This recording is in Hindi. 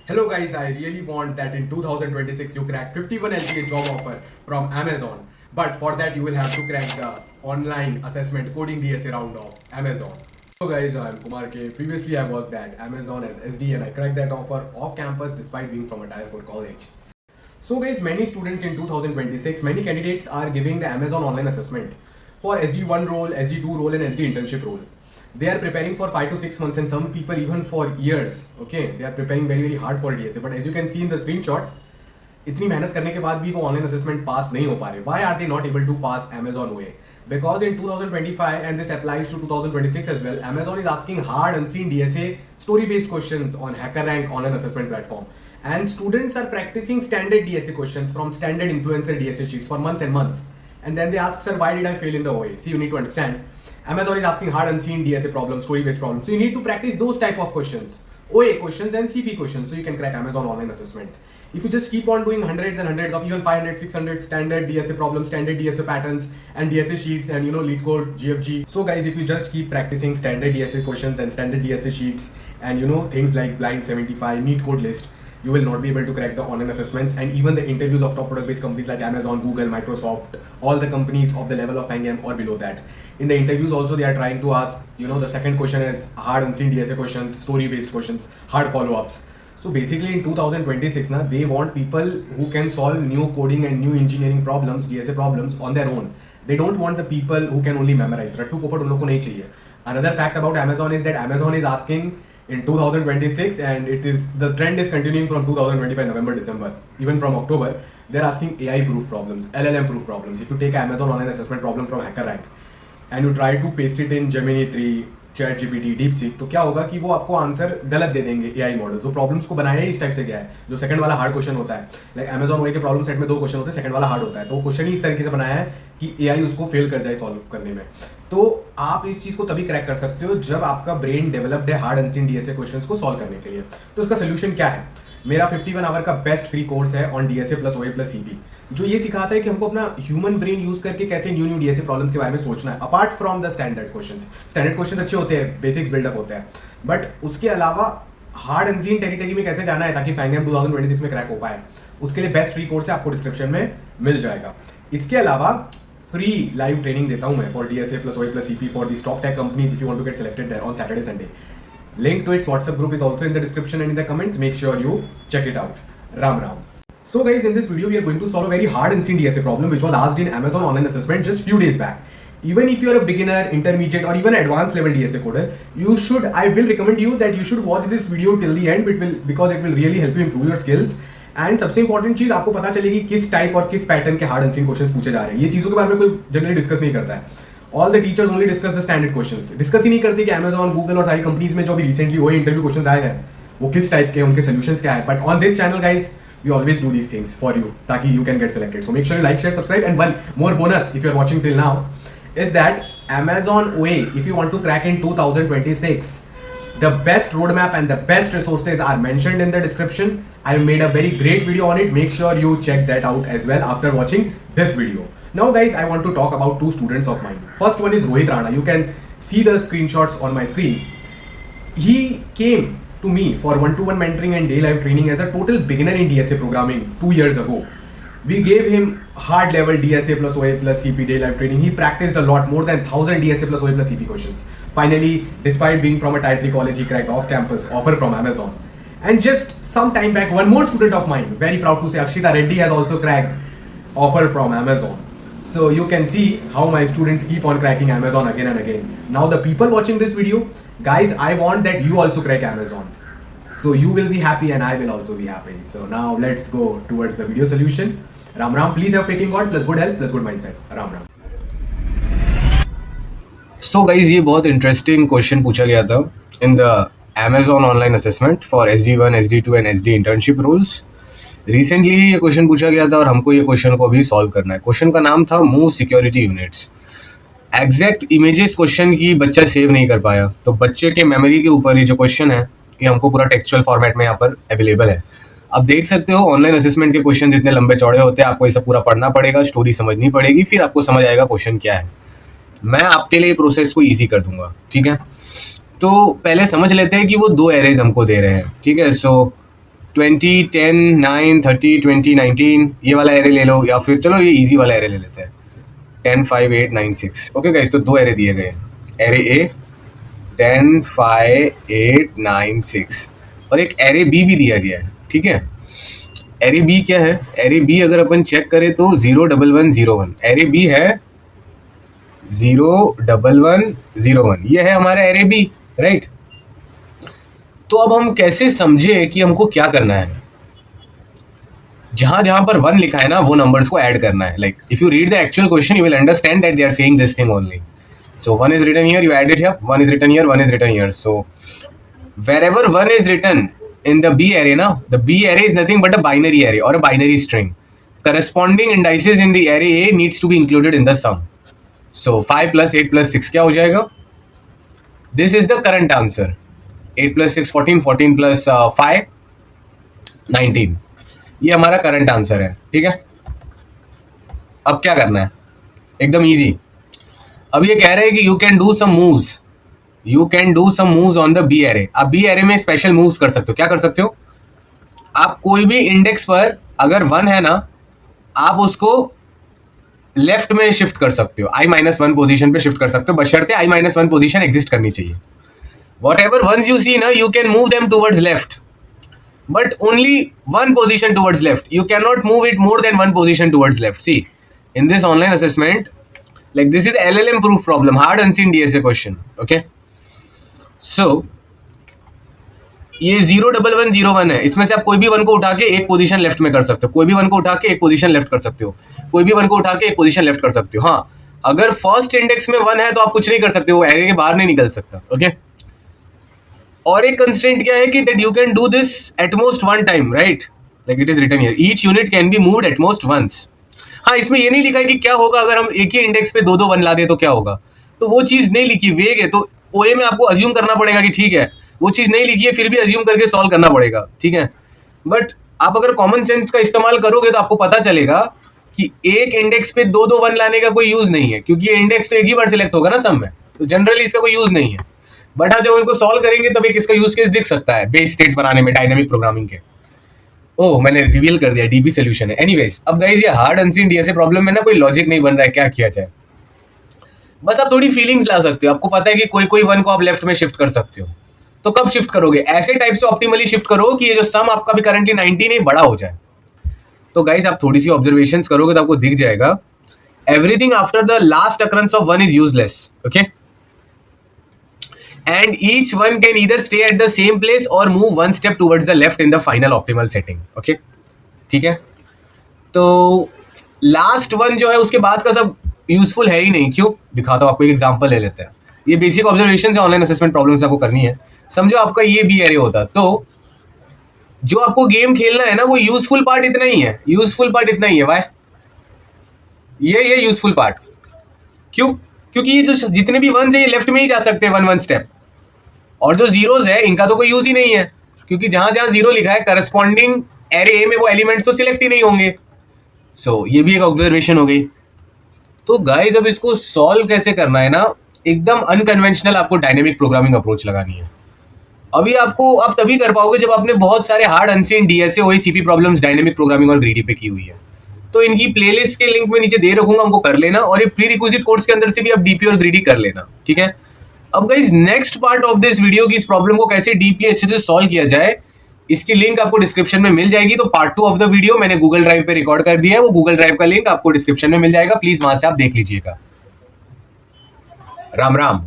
Hello guys, I really want that in 2026 you crack 51 LPA job offer from Amazon. But for that you will have to crack the online assessment coding DSA round of Amazon. Hello guys, I'm Kumar K. Previously I worked at Amazon as SD and I cracked that offer off campus despite being from a tier 4 college. So guys, many students in 2026, many candidates are giving the Amazon online assessment for SD1 role, SD2 role and SD internship role. They are preparing for 5 to 6 months and some people even for years. Okay, they are preparing very hard for DSA. But as you can see in the screenshot, इतनी मेहनत करने के बाद भी वो ऑनलाइन असेसमेंट पास नहीं हो पा रहे. Why are they not able to pass Amazon OA? Because in 2025 and this applies to 2026 as well, Amazon is asking hard unseen DSA story based questions on HackerRank online assessment platform. And students are practicing standard DSA questions from standard influencer DSA sheets for months and months. And then they ask, sir, why did I fail in the OA? See, you need to understand. Amazon is asking hard unseen DSA problems, story-based problems. So you need to practice those type of questions. OA questions and CP questions so you can crack Amazon online assessment. If you just keep on doing hundreds and hundreds of even 500, 600 standard DSA problems, standard DSA patterns and DSA sheets and lead code, GFG. So guys, if you just keep practicing standard DSA questions and standard DSA sheets and things like blind 75, neat code list, you will not be able to crack the online assessments and even the interviews of top product based companies like Amazon, Google, Microsoft, all the companies of the level of Pangam or below that. In the interviews also they are trying to ask, the second question is hard unseen DSA questions, story based questions, hard follow-ups. So basically in 2026 they want people who can solve new coding and new engineering problems, DSA problems on their own. They don't want the people who can only memorize. Rattu popat un log ko nahi chahiye. Another fact about Amazon is that Amazon is asking in 2026 and the trend is continuing from 2025 November, December, even from October. They're asking AI proof problems, LLM proof problems. If you take Amazon online assessment problem from HackerRank and you try to paste it in Gemini 3, ChatGPT, DeepSeek, तो क्या होगा कि वो आपको आंसर गलत दे देंगे AI मॉडल. जो प्रॉब्लम्स को बनाया है इस टाइप से गया है. जो सेकंड वाला हार्ड क्वेश्चन होता है, लाइक Amazon OA के प्रॉब्लम सेट में 2 क्वेश्चन होते हैं, सेकंड वाला हार्ड होता है, तो क्वेश्चन ही इस तरीके से बनाया है कि AI उसको फेल कर जाए सॉल्व करने में. तो आप इस चीज को तभी क्रैक कर सकते हो जब आपका ब्रेन डेवलप्ड है हार्ड अनसीन DSA क्वेश्चंस को सॉल्व करने के लिए. तो इसका सोल्यूशन क्या है? मेरा 51 आवर का बेस्ट फ्री कोर्स है on DSA plus OA plus CP, जो ये सिखाता है कि हमको अपना ह्यूमन ब्रेन यूज करके कैसे न्यू DSA प्रॉब्लम्स के बारे में सोचना है, apart from the standard questions. Standard questions अच्छे होते हैं, बेसिक्स बिल्डअप होते हैं, बट उसके अलावा हार्ड अनसीन टेरिटरी में कैसे जाना है ताकि फैंगम 2026 में क्रैक हो पाए, उसके लिए बेस्ट फ्री कोर्स है, आपको डिस्क्रिप्शन में मिल जाएगा. इसके अलावा फ्री लाइव ट्रेनिंग देता हूं मैं for DSA plus OA plus CP for this top tech companies if you want to get selected there on Saturday Sunday. Link to its WhatsApp group is also in the description and in the comments. Make sure you check it out. Ram Ram. So guys, in this video we are going to solve a very hard unseen DSA problem which was asked in Amazon online assessment just few days back. Even if you are a beginner, intermediate or even advanced level DSA coder, I will recommend you that you should watch this video till the end because it will really help you improve your skills. And सबसे इंपॉर्टेंट चीज आपको पता चलेगी किस टाइप और किस पैटर्न के हार्ड अनसीन क्वेश्चंस पूछे जा रहे हैं. ये चीजों के बारे में कोई जनरली डिस्कस नहीं करता है. All the teachers only discuss the standard questions. Discuss ही नहीं करते कि Amazon, Google और सारी कंपनीज में जो भी रिसेंटली वो इंटरव्यू क्वेश्चंस आए हैं वो किस टाइप के, उनके सोल्यूशंस क्या है. But on this channel guys we always do these things for you ताकि you can get selected. So make sure you like, share, subscribe. And one more bonus if you are watching till now is that Amazon OA, if you want to crack in 2026, the best roadmap and the best resources are mentioned in the description. I made a very great video on it. Make sure you check that out as well after watching this video. Now guys, I want to talk about 2 students of mine. First one is Rohit Rana. You can see the screenshots on my screen. He came to me for one-to-one mentoring and day live training as a total beginner in DSA programming 2 years ago. We gave him hard level DSA plus OA plus CP day live training. He practiced a lot, more than 1000 DSA plus OA plus CP questions. Finally, despite being from a tier 3 college, he cracked off campus offer from Amazon. And just some time back, one more student of mine, very proud to say, Akshita Reddy has also cracked offer from Amazon. So you can see how my students keep on cracking Amazon again and again. Now the people watching this video, guys, I want that you also crack Amazon. So you will be happy and I will also be happy. So now let's go towards the video solution. Ram Ram, please have faith in God, plus good health, plus good mindset. Ram Ram. So guys ये बहुत इंटरेस्टिंग क्वेश्चन पूछा गया था in the Amazon online assessment for SD1, SD2 and SD internship rules. Recently ये क्वेश्चन पूछा गया था और हमको ये क्वेश्चन को अभी सॉल्व करना है. क्वेश्चन का नाम था move security units. Exact images question की बच्चा सेव नहीं कर पाया, तो बच्चे के मेमोरी के ऊपर ये जो क्वेश्चन है ये हमको पूरा टेक्सचुअल फॉर्मेट में यहाँ पर अवेलेबल है. अब देख सकते हो ऑनलाइन असेसमेंट के क्वेश्चन इतने लंबे चौड़े होते हैं, आपको ये सब पूरा पढ़ना पड़ेगा, स्टोरी समझनी पड़ेगी, फिर आपको समझ आएगा क्वेश्चन क्या है. मैं आपके लिए प्रोसेस को ईजी कर दूंगा, ठीक है. तो पहले समझ लेते हैं कि वो 2 एरेज हमको दे रहे हैं, ठीक है. सो 20, 10, 9, 30, 20, 19 ये वाला एरे ले लो, या फिर चलो ये इजी वाला एरे ले लेते हैं 10, 5, 8, 9, 6। ओके गाइस, तो दो एरे दिए गए, एरे ए 10, 5, 8, 9, 6 और एक एरे बी भी दिया गया है। ठीक है, एरे बी क्या है? एरे बी अगर अपन चेक करें तो 0, 1, 1, 0, 1 एरे बी है। 0, 1, 1, 0, 1 ये है हमारा एरे बी, राइट। तो अब हम कैसे समझे कि हमको क्या करना है? जहां जहां पर 1 लिखा है ना, वो नंबर्स को ऐड करना है। Like if you read the actual question, you will understand that they are saying this thing only. So 1 is written here, you add it here, 1 is written here, 1 is written here. So wherever 1 is written in the B array now, the B array is nothing but a binary array or a binary string. Corresponding indices in the array A needs to be included in the sum. So 5 plus 8 plus 6 क्या हो जाएगा? This is the current answer. 8 plus 6 14, 14 plus 5 19. ये हमारा करंट आंसर है। ठीक है, अब क्या करना है? एकदम इजी। अब ये कह रहे हैं कि you can do some moves on the B array. आप बी एरे में स्पेशल मूव्स कर सकते हो। क्या कर सकते हो? आप कोई भी इंडेक्स पर अगर 1 है ना, आप उसको लेफ्ट में शिफ्ट कर सकते हो, i-1 पोजीशन पे शिफ्ट कर सकते हो, बशर्ते i-1 पोजीशन एग्जिस्ट करनी चाहिए। Whatever once you see ना, you can move them towards left, but only 1 position towards left. You can not move it more than 1 position towards left. See, in this online assessment, like this is LLM proof problem, hard unseen DSA question. Okay, so ये 0, 1, 1, 0, 1 है। इसमें से आप कोई भी 1 को उठा के एक पोजीशन लेफ्ट में कर सकते हो, कोई भी 1 को उठा के एक पोजीशन लेफ्ट कर सकते हो, कोई भी 1 को उठा के एक पोजीशन लेफ्ट कर सकते हो। हाँ, अगर फर्स्ट इंडेक्स में 1 है तो आप कुछ नहीं कर सकते, वो एरे के बाहर नहीं निकल सकता। ओके, और एक कंस्ट्रेंट क्या है कि that you can do this at most 1 time, right. Like it is written here, each unit can be moved at most once. हाँ, इसमें ये नहीं लिखा है कि क्या होगा अगर हम एक ही इंडेक्स पे 2 1 ला दे तो क्या होगा, तो वो चीज़ नहीं लिखी। वेग है तो ओए में आपको अज्यूम करना पड़ेगा कि ठीक है, वो चीज़ नहीं लिखी है, फिर भी अज्यूम करके सॉल्व करना पड़ेगा। ठीक है, बट आप अगर कॉमन सेंस का इस्तेमाल करोगे तो आपको पता चलेगा कि एक इंडेक्स पे 2 1 लाने का कोई यूज़ नहीं है, क्योंकि ये इंडेक्स तो एक ही बार सिलेक्ट होगा ना सम में, तो जनरली इसका कोई यूज़ नहीं है। बट हाँ, जब उनको सॉल्व करेंगे तब एक इसका यूज केस दिख सकता है बेस स्टेट्स बनाने में, डायनेमिक प्रोग्रामिंग के। ओह, मैंने रिवील कर दिया, डीबी सोल्यूशन है। एनीवेज, अब गाइस ये हार्ड अनसीन डीएसए प्रॉब्लम में ना कोई लॉजिक नहीं बन रहा है, क्या किया जाए। बस आप थोड़ी फीलिंग्स ला सकते हो। आपको पता है कि कोई कोई 1 को आप लेफ्ट में शिफ्ट कर सकते हो, तो कब शिफ्ट करोगे? ऐसे टाइप से ऑप्टिमली शिफ्ट करो कि ये जो सम आपका भी करंटली 19 है बड़ा हो जाए। तो गाइस आप थोड़ी सी ऑब्जर्वेशंस करोगे तो आपको दिख जाएगा, everything after the last occurrence of 1 is useless. Okay, and each one can either stay at the same place or move 1 step towards the left in the final optimal setting. Okay, ठीक है। तो लास्ट 1 जो है उसके बाद का सब यूजफुल है ही नहीं। क्यों? दिखाता हूँ आपको, एक एग्जांपल ले लेते हैं। ये बेसिक ऑब्जर्वेशन है, ऑनलाइन असेसमेंट प्रॉब्लम्स आपको करनी है। समझो आपका ये बी एरे होता, तो जो आपको गेम खेलना है ना, वो यूजफुल पार्ट इतना ही है, यूजफुल पार्ट इतना ही है। वाई ये यूजफुल पार्ट क्यों? क्योंकि ये जो जितने भी 1s है ये लेफ्ट में ही जा सकते हैं 1 स्टेप, और जो जीरोज है इनका तो कोई यूज ही नहीं है, क्योंकि जहां जहां 0 लिखा है करस्पॉन्डिंग एरे ए में वो एलिमेंट्स तो सिलेक्ट ही नहीं होंगे। सो ये भी एक ऑब्जर्वेशन हो गई। तो गाइस अब इसको सॉल्व कैसे करना है ना, एकदम अनकन्वेंशनल आपको डायनेमिक प्रोग्रामिंग अप्रोच लगानी है। अभी आपको आप तभी कर पाओगे जब आपने बहुत सारे hard unseen DSA OA CP problems dynamic programming और ग्रीडी पे की हुई है। तो इनकी प्लेलिस्ट के लिंक में नीचे दे रखूंगा, उनको कर लेना, और ये प्री रिक्विजिट कोर्स के अंदर से भी आप डीपी और ग्रीडी कर लेना। ठीक है, अब guys next part of this video की इस प्रॉब्लम को कैसे डीपली अच्छे से सॉल्व किया जाए, इसकी लिंक आपको डिस्क्रिप्शन में मिल जाएगी। तो पार्ट 2 ऑफ द वीडियो मैंने गूगल ड्राइव पे रिकॉर्ड कर दिया है, वो गूगल ड्राइव का लिंक आपको डिस्क्रिप्शन में मिल जाएगा, प्लीज वहां से आप देख लीजिएगा। राम राम।